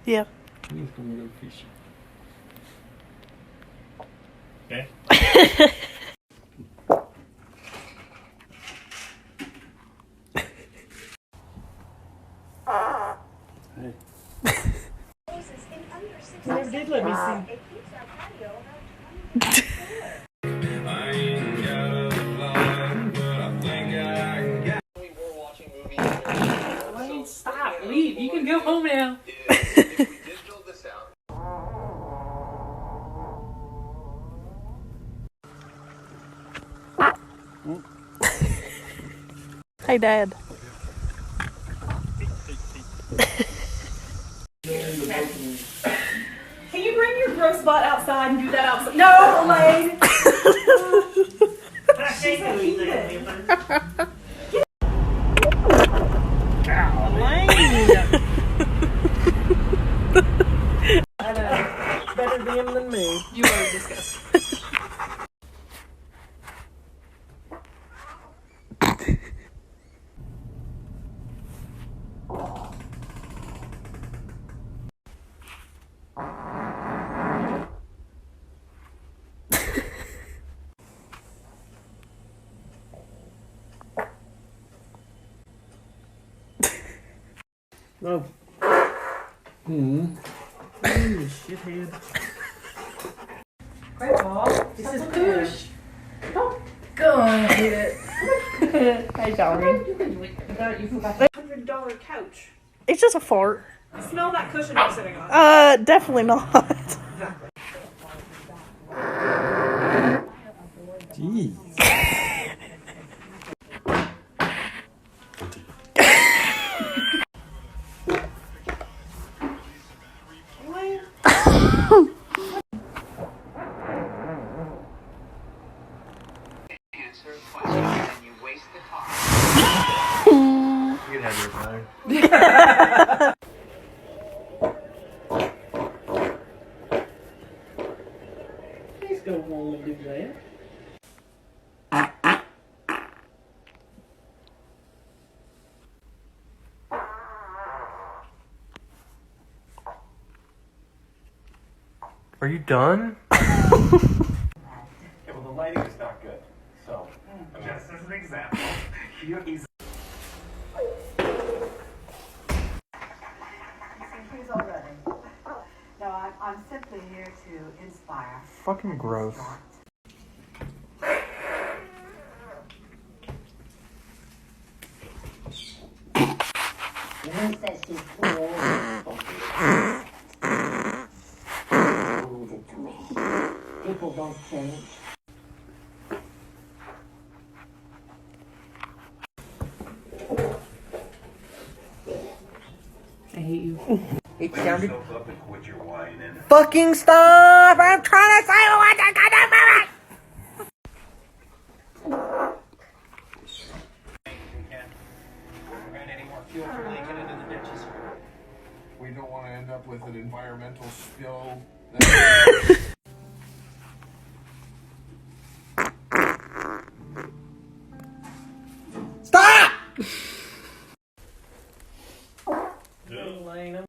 Yeah. He's gonna go fishing. Okay. Hey. You never did let me see. Wayne, stop. Leave. You can go home now. Hey, Dad. Can you bring your gross butt outside and do that outside? No, Elaine! I know. Better them than me. You are disgusting. No. Hmm. You shithead. Great ball. This is push. Go on, hit it. Hey, Darren. You forgot the $100 couch. It's just a fart. Smell that cushion you're sitting on. Definitely not. Jeez. Answer a question and you waste the time. You can have your phone. Please go home and do that. Are you done? Yeah, well, the lighting is not good. So, just as an example, here is. He's already. No, I'm simply here to inspire. Fucking gross. Who says she's too old? Leave it to me. People don't change. I hate you. It sounded. Up and quit your whining. Fucking stop! I'm trying to say what I gotta move it! We can't prevent any more fuel from leaking into the ditches. We don't want to end up with an environmental spill. Stop! Elena.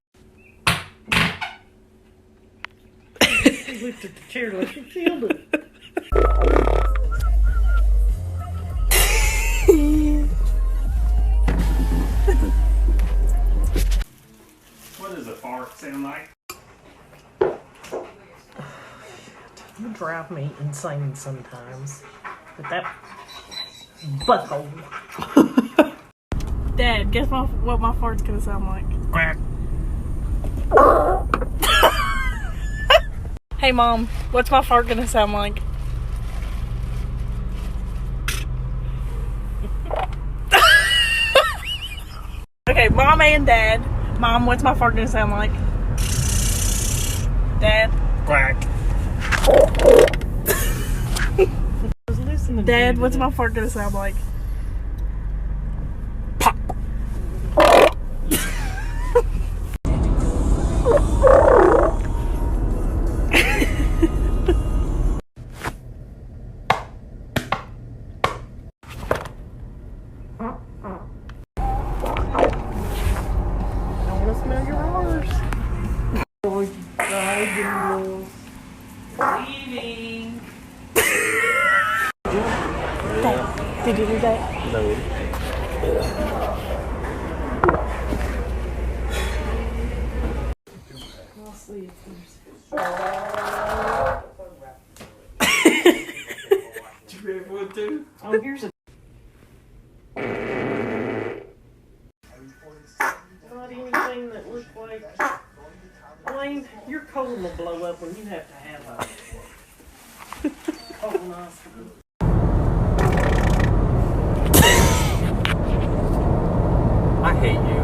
She looked at the chair like she killed it. What does a fart sound like? You drive me insane sometimes. With that butthole. Dad, guess what my fart's gonna sound like? Quack. Hey Mom, what's my fart gonna sound like? Okay, Mom and Dad. Mom, what's my fart gonna sound like? Dad? Quack. Dad, what's my fart gonna sound like? Pop. I wanna smell your arse. Oh, here's a. Not anything that looks like. Elaine, your colon will blow up when you have to have a colonoscopy. I hate you.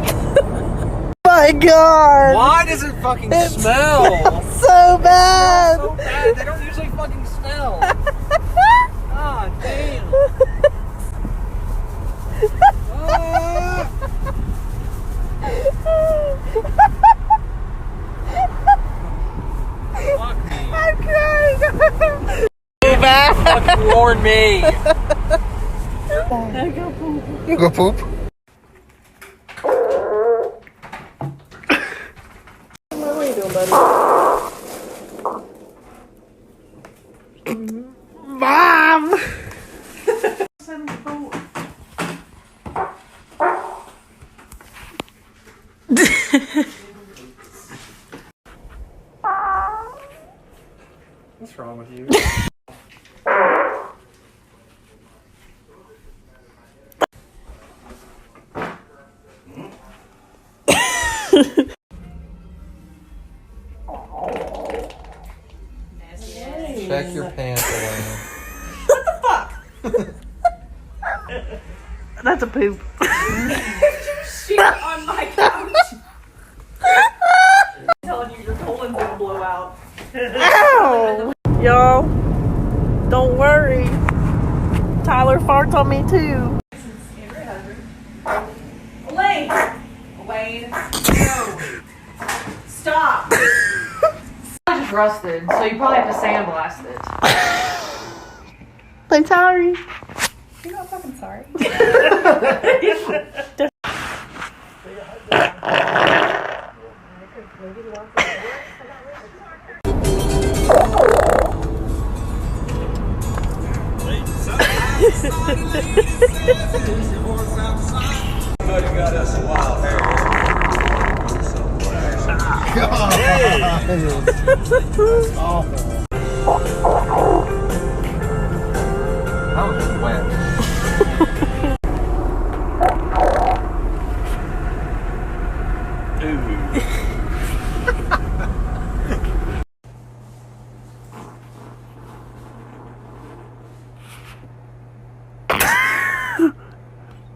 My God! Why does it fucking smell? So bad! So bad. They don't usually fucking smell. Ah, damn. Ah. Fuck me. I'm crying! So bad! Fucking warn me. You go poop. What are you doing, buddy? Mom! What's wrong with you? Check your pants, Elaine. That's a poop. Shit on my couch. I'm telling you, your colon's gonna blow out. Ow! Y'all, don't worry. Tyler farts on me too. Elaine! Elaine, no. Stop. It's just rusted, so you probably have to sandblast it. I'm sorry. You're not fucking sorry. That was wet.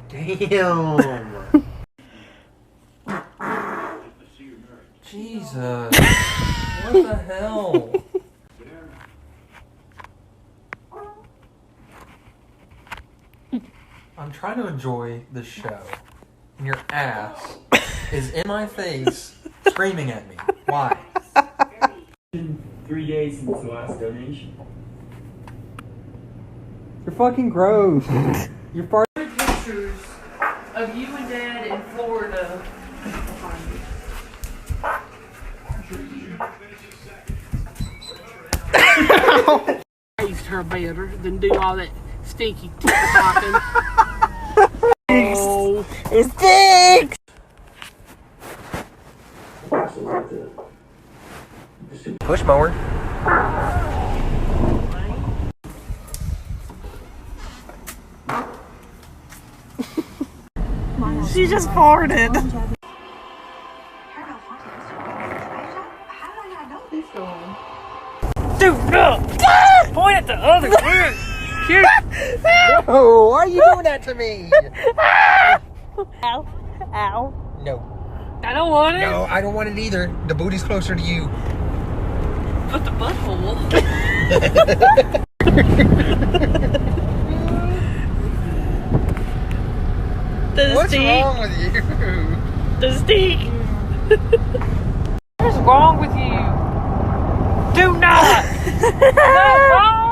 Damn. Jesus. What the hell? I'm trying to enjoy the show. And your ass is in my face screaming at me. Why? 3 days since the last donation. You're fucking gross. You're far. Pictures of you and Dad in Florida. Raised her better than do all that stinky popping. Oh, It stinks! Push mower. She just farted. Dude, no! Point at the other one. Shoot! No, why are you doing that to me? Ow. Ow. No. I don't want it. No, I don't want it either. The booty's closer to you. But the butthole. What's wrong with you? The stink. What's wrong with you? Do not. No, Mom.